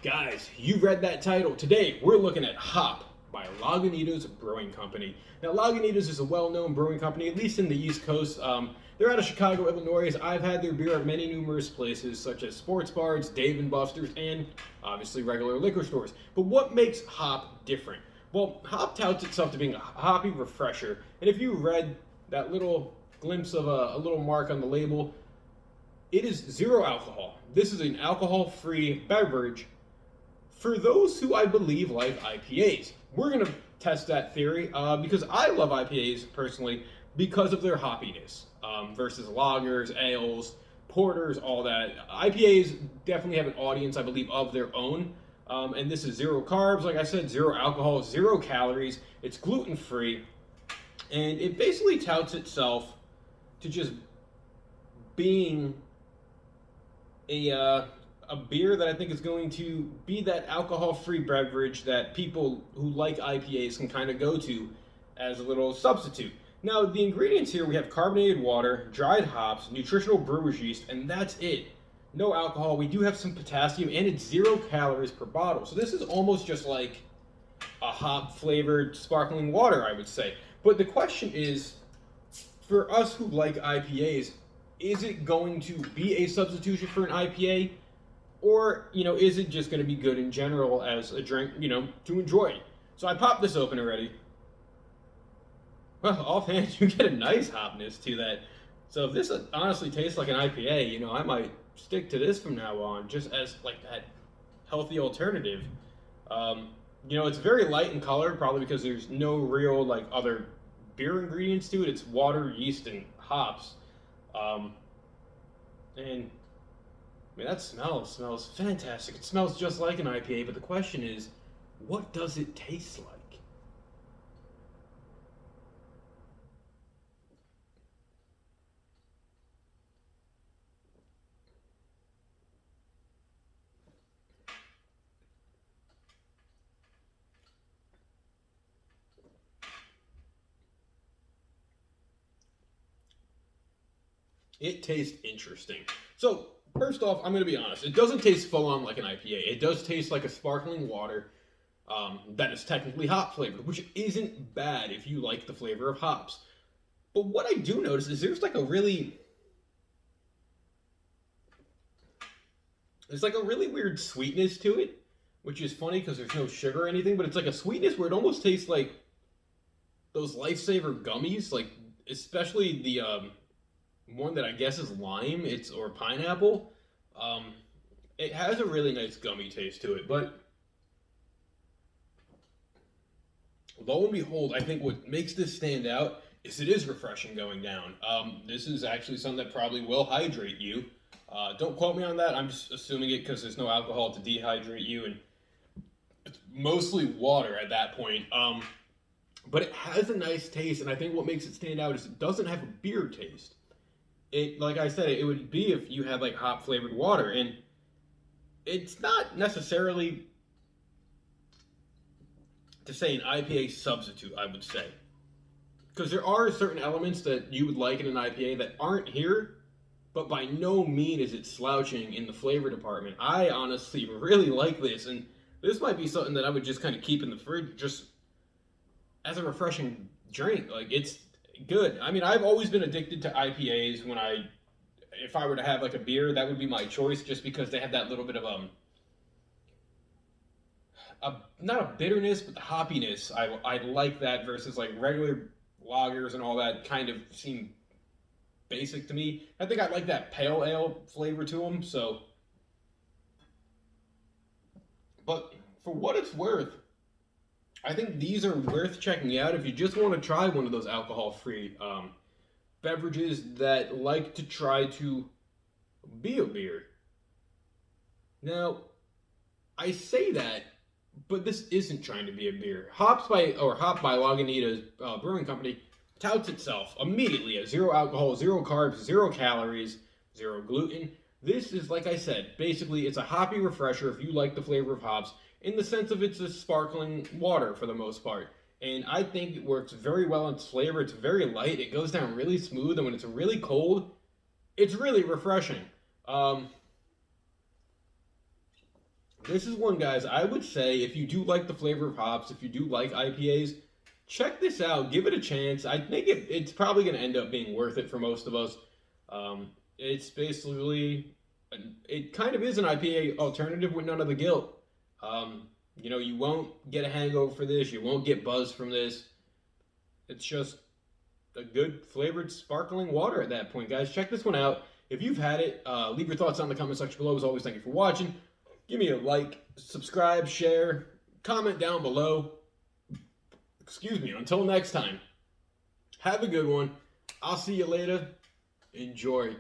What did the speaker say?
Guys, you read that title. Today, we're looking at Hop by Lagunitas Brewing Company. Now, Lagunitas is a well-known brewing company, at least in the East Coast. They're out of Chicago, Illinois. I've had their beer at many numerous places, such as sports bars, Dave & Buster's, and obviously regular liquor stores. But what makes Hop different? Well, Hop touts itself to being a hoppy refresher. And if you read that little glimpse of a little mark on the label, it is zero alcohol. This is an alcohol-free beverage for those who I believe like IPAs. We're going to test that theory because I love IPAs personally because of their hoppiness versus lagers, ales, porters, all that. IPAs definitely have an audience, I believe, of their own. And this is zero carbs, like I said, zero alcohol, zero calories. It's gluten-free. And it basically touts itself to just being a beer that I think is going to be that alcohol-free beverage that people who like IPAs can kind of go to as a little substitute. Now, the ingredients here, we have carbonated water, dried hops, nutritional brewer's yeast, and that's it. No alcohol. We do have some potassium, and it's 0 calories per bottle. So this is almost just like a hop-flavored sparkling water, I would say. But the question is, for us who like IPAs, is it going to be a substitution for an IPA? Or, is it just going to be good in general as a drink, to enjoy? So I popped this open already. Well, offhand, you get a nice hopness to that. So if this honestly tastes like an IPA, I might stick to this from now on, just as like that healthy alternative. It's very light in color, probably because there's no real like other beer ingredients to it. It's water, yeast, and hops. And I mean, that smells fantastic. It smells just like an IPA, but the question is, what does it taste like? It tastes interesting. So, first off, I'm going to be honest. It doesn't taste full on like an IPA. It does taste like a sparkling water that is technically hop flavored, which isn't bad if you like the flavor of hops. But what I do notice is there's like a really weird sweetness to it, which is funny because there's no sugar or anything, but it's like a sweetness where it almost tastes like those Lifesaver gummies, like especially the one that I guess is lime, or pineapple. It has a really nice gummy taste to it, but lo and behold, I think what makes this stand out is it is refreshing going down. This is actually something that probably will hydrate you. Don't quote me on that. I'm just assuming it because there's no alcohol to dehydrate you, and it's mostly water at that point. But it has a nice taste, and I think what makes it stand out is it doesn't have a beer taste. It, like I said, it would be if you had like hop flavored water, and it's not necessarily to say an IPA substitute, I would say, because there are certain elements that you would like in an IPA that aren't here, but by no means is it slouching in the flavor department. I honestly really like this, and this might be something that I would just kind of keep in the fridge just as a refreshing drink. Like, it's good. I mean, I've always been addicted to IPAs. If I were to have like a beer, that would be my choice, just because they have that little bit of not a bitterness, but the hoppiness. I like that versus like regular lagers and all that kind of seem basic to me. I think I like that pale ale flavor to them. So, but for what it's worth, I think these are worth checking out if you just want to try one of those alcohol-free beverages that like to try to be a beer. Now, I say that, but this isn't trying to be a beer. Hop by Lagunitas Brewing Company touts itself immediately as zero alcohol, zero carbs, zero calories, zero gluten. This is, like I said, basically it's a hoppy refresher if you like the flavor of hops, in the sense of it's a sparkling water for the most part. And I think it works very well in its flavor. It's very light. It goes down really smooth. And when it's really cold, it's really refreshing. This is one, guys, I would say if you do like the flavor of hops, if you do like IPAs, check this out. Give it a chance. I think it's probably going to end up being worth it for most of us. It's basically, it kind of is an IPA alternative with none of the guilt. You won't get a hangover for this. You won't get buzz from this. It's just a good flavored sparkling water at that point, guys. Check this one out. If you've had it, leave your thoughts down in the comment section below. As always, thank you for watching. Give me a like, subscribe, share, comment down below. Excuse me. Until next time, have a good one. I'll see you later. Enjoy.